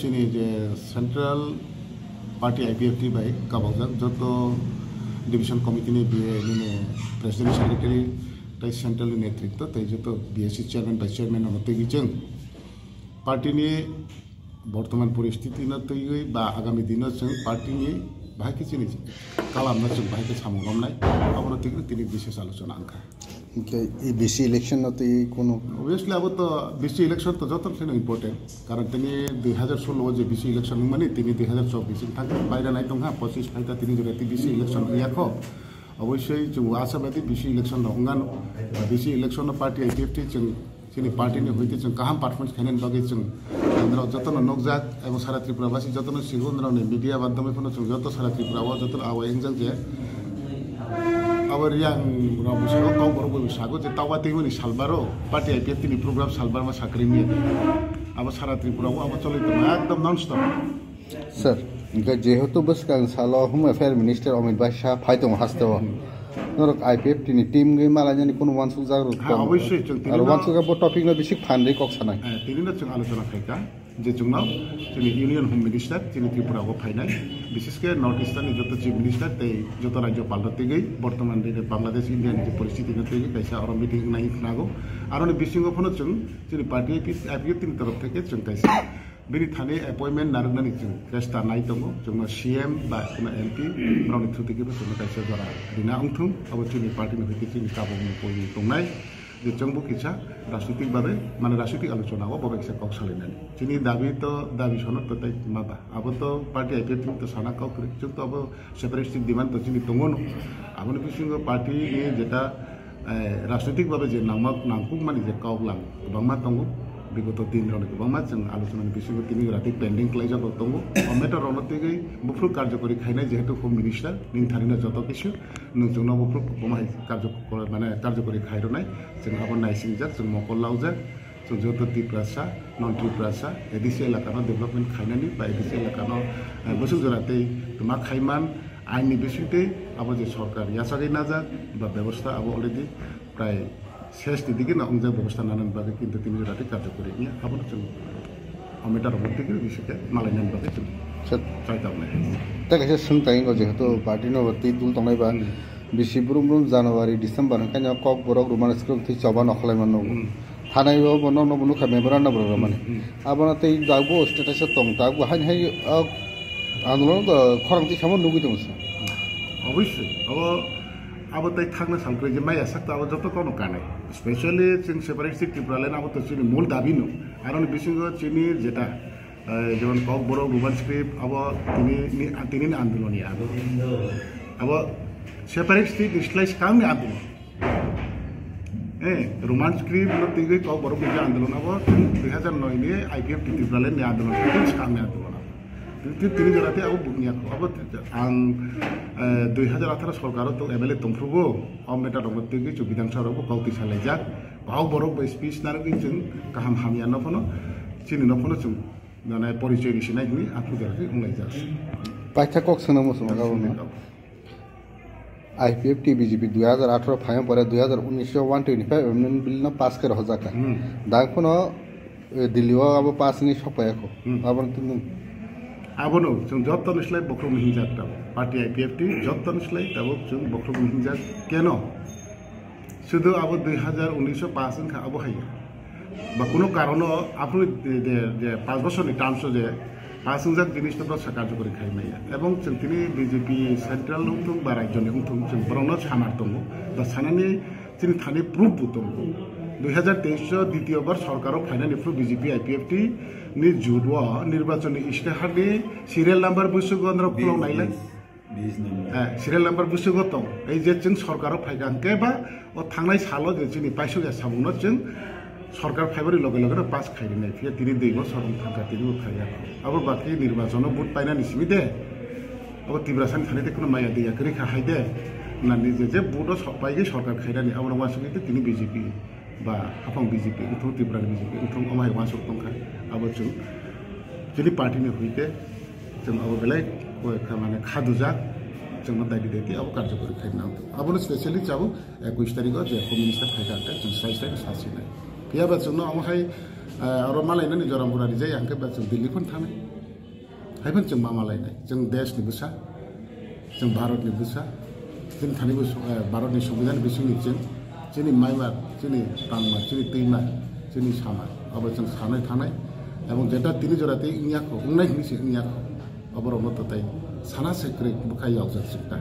চিনি যে central party IPFT by কাবাজাক যত ডিভিশন কমিটিनि बिए प्रेसिडेंट सेक्रेटारि ताई सेंट्रल नेतृत्व ताई যত বিএসসি চেয়ারম্যান ভাইস চেয়ারম্যাन অনतैगि जों पार्टीनि बर्तमान परिस्थिति न तैगि बा आगामी दिन जों पार्टीनि बाहायके चिनि खालामना जों बाहायके सामगामनाय आबो तैगि तिनि विशेष आलोचना आंखा এই বিসি ইলেকশন নতে কোনো অবভিয়াসলি আবো তো বিসি ইলেকশন তো যত সেন ইম্পর্টেন্ট কারণ তিনি 2016 যে বিসি ইলেকশন মানে তিনি 2024 থাকে বাইরে নাই দংহা 25 ফাইটা তিনি যদি বিসি ইলেকশন ইয়াখো অবশ্যই যে আশাবাদী বিসি ইলেকশন দংগান বিসি ইলেকশন পার্টি আইপিএফটি जों जोंनि पार्टीनि হইতে जों गाहाम पारफरमेंस खायनायनि बागै जों केन्द्र जतन नगजाक एवं सारा त्रिपुराबासी जतन सिगुन्द्रावनि मीडिया माध्यमफोरनो जों जत सारा त्रिपुराव जतन आवायजों जे Awal yang ramu saya tahu baru baru sago, jadi tahu apa ini salbaro, parti IPF ini program salbar mas sakrimnya. Apa syarat Tripura, apa colit itu, ekdom non-stop. Sir, jika jehutu bus kan salah Home Affairs Minister Amit Bashar, Phaitong hastawa. Norok IPF ini tim gay malanya ni pun wansuk zagrut. Obviously, kalau wansuk apa topik na bisik pandai kok sana. Tini na cung alusana mereka, je cungau, jadi Union Home Minister, jadi Tripura ko final. বিশেষকে north eastern যত chief minister তাই যত রাজ্য পাল্টাতে গই বর্তমান দিনে Bangladesh Indian যে পরিস্থিতি থেকে কাইসা আর মিটিং নাই নাগো আর বিশিঙ্গ ফোন जों जोंनि पार्टी आइपिएफनि तरफ থেকে जों काइसा बिनि थाने अपॉइंटमेंट नारनानि जों रेस्टा नाय दङ जों सीएम बा एमपी ब्राउन थुतिके जों काइसा जरा दिना अंथुं अब जोंनि पार्टीनि होते जोंनि काबुनि पयि दंनाय যে जोंबो किसा राजनीतिक भावे माने राजनीतिक आलोचनाव बबे किसा कक सालायनानै जोंनि दाबि सनद तो ताई माबा अब तो पार्टी आइपिएफ तो साना कक जों तो अब सेपारेटिस्ट डिमांड तो जोंनि दङ आबोनि बिसिङो पार्टीनि जेटा राजनीतिक भावे जे नांगुक माने जे कावलां गोबांमा दङ বিগত দিনরাवनो गोबांमा जों आलोचनानि बिसिङो तिनि राति पेंडिं खालायजाबो दङ मेटर रनतेगै बुफ्रु कार्यकरि खायनाय जेहेतु होम मिनिस्टार निन थारिना जत किसु जोंनाव बुफ्रु बमाय कार्यकरि माने कार्यकरि खायरनाय जों आबो नायसिंजाक जों मकलावजाक जों जत तिप्रासा नन तिप्रासा एडिसि एलाकानो डेभलपमेन्ट खायनानि बा एडिसि एलाकानो बोसोर जराते मा खायमान आइननि बिसिङै आबो जे सरकार यासागै नाजाक बा व्यवस्था आबो अलरेडि प्राय শেষ দিকে না অংজাক ব্যবস্থা নানান ভাবে কিন্তু তিনি রাতে কার্যকরী নিয়ে আবার চলুন আমেটার মধ্যে গিয়ে বিষয়কে মালাইনান ভাবে চলুন চাইতাম না তা কাছে সোংতাই যেহেতু পার্টি নবর্তী দুল তংনাই বা বেশি ব্রুম ব্রুম জানুয়ারি ডিসেম্বর কাইনা কক বরক রোমান স্ক্রিপ্ট থি চবা নখলাইমান নগো থানাইও বন নবনু খামেবরা নবরা মানে আবনাতে দাগো স্ট্যাটাসে তং দাগো হাই হাই আন্দোলন খরংতি সামন নুগি দংস অবশ্যই अब तै थांनो सानख्रै जे माइया साक्ता अब जत कनो कानाय स्पेशली जों सेपारेटिस्ट त्रिपुरालायन अब तो जोंनि मूल दाबि नो आरो बिसिङो जोंनि जेटा जेमन कक बर' रुमान स्क्रिप्ट अब तिनि आन्दोलननि अब सेपारेटिस्ट निस्लाइस कामनि आन्दोलन रुमान स्क्रिप्ट न तिगै कक बर' बिजा आन्दोलन अब 2009 नि आइपिएफ त्रिपुरालायन आन्दोलन तिनि कामनि आन्दोलन তিনি জনাতে আবো বুনিয়া अब आं 2018 सरकार तो एमएलए तंफ्रुबो अमेटा दमतेगि जो विधानसभायाव गावति सालायजाक गाव बरक स्पीच नारगि जों गाहाम हामिया नफनो चिनि नफनो जों माने परिचय रिसिनायनि आखु जाखै उंलायजाक पाठ्य कक सोनो मसमा गावनो आईपीएफ टीबीजीपी 2018 फायम परे 2019 125 अमेंडमेंट बिल न पास कर हो जाका दाखनो दिल्लीआव अब पास नि सपायाखो अब आबोनो जों जत्तन स्लाइ बख्रम हिंजाक दाव पार्टी आइपिएफटी जत्तन स्लाइ दाव जों बख्रम हिंजाक केनो शुद्ध अब 2019 पास खा अब हायो बा कोनो कारण आपनि जे 5 বছরनि टार्म्स जे पास हिंजाक जिनिसटा कार्यकरि खायनाय एवं जों तिनि बीजेपी सेंट्रल उंथुं बा राज्यनि उंथुं जों बरनो सानार दङ दा सानानि तिनि थानि प्रुफ दङ 2023 দ্বিতীয়বার সরকারও ফাইনাল এপ্রুভ বিজেপি আইপিএফটি नि जुडवा निर्वाचन इस्तेहारनि सिरियल नम्बर बुसुगन्द्र खुलाव नायलाय सिरियल नम्बर बुसुगत ए जे जों सरकार फायगांके बा ओ थांनाय साल जे जोंनि पाइसया साबुनो जों सरकार फाइबारि लगे लगे पास खायनाय फिया तिनि 2 বছর थांगा तिनि खाया अब बाकी निर्वाचन बुट पाइना निसिमि दे अब तिब्रासान थाने कोनो माया दैया करि खाहाय दे नानि जे बुटो सपाइगे सरकार खायनानि अब वासुनि तिनि बीजेपी बा आफां बीजेपी उथुं त्रिपुरा बीजेपी उथुं अमाय वासुक दंखा अब जों जोंनि पार्टीनि हुइते जों अब बेलाय माने खादुजाक जोंनो दायि दायि अब कार्यकरी खालामनांगौ आबोनो स्पेशली जाबो 21 तारिखआव जे होम मिनिस्टार फैखांथे जों स्राय स्राय सासिनाय गैयाबा जोंनो आमहाय आरो मालायनो मिजोरामफोरानि जाय आंखे बा जों दिल्ली फोन थानाय हायफोन जों मा मालायनाय जों देशनि बुसा जों भारतनि बुसा जों थानिबो भारतनि संबिधान बिसिनि जोंनि माइमार जोंनि प्राणमार जोंनि दैमा जोंनि सामा अब जों सानाय थानाय এবং যেটা তিনি জোড়াতে ইনিয়াকো উন্নাই হিসে ইনিয়াকো অবর মততাই সানা সেক্রে বুখাই আউজার সিকটা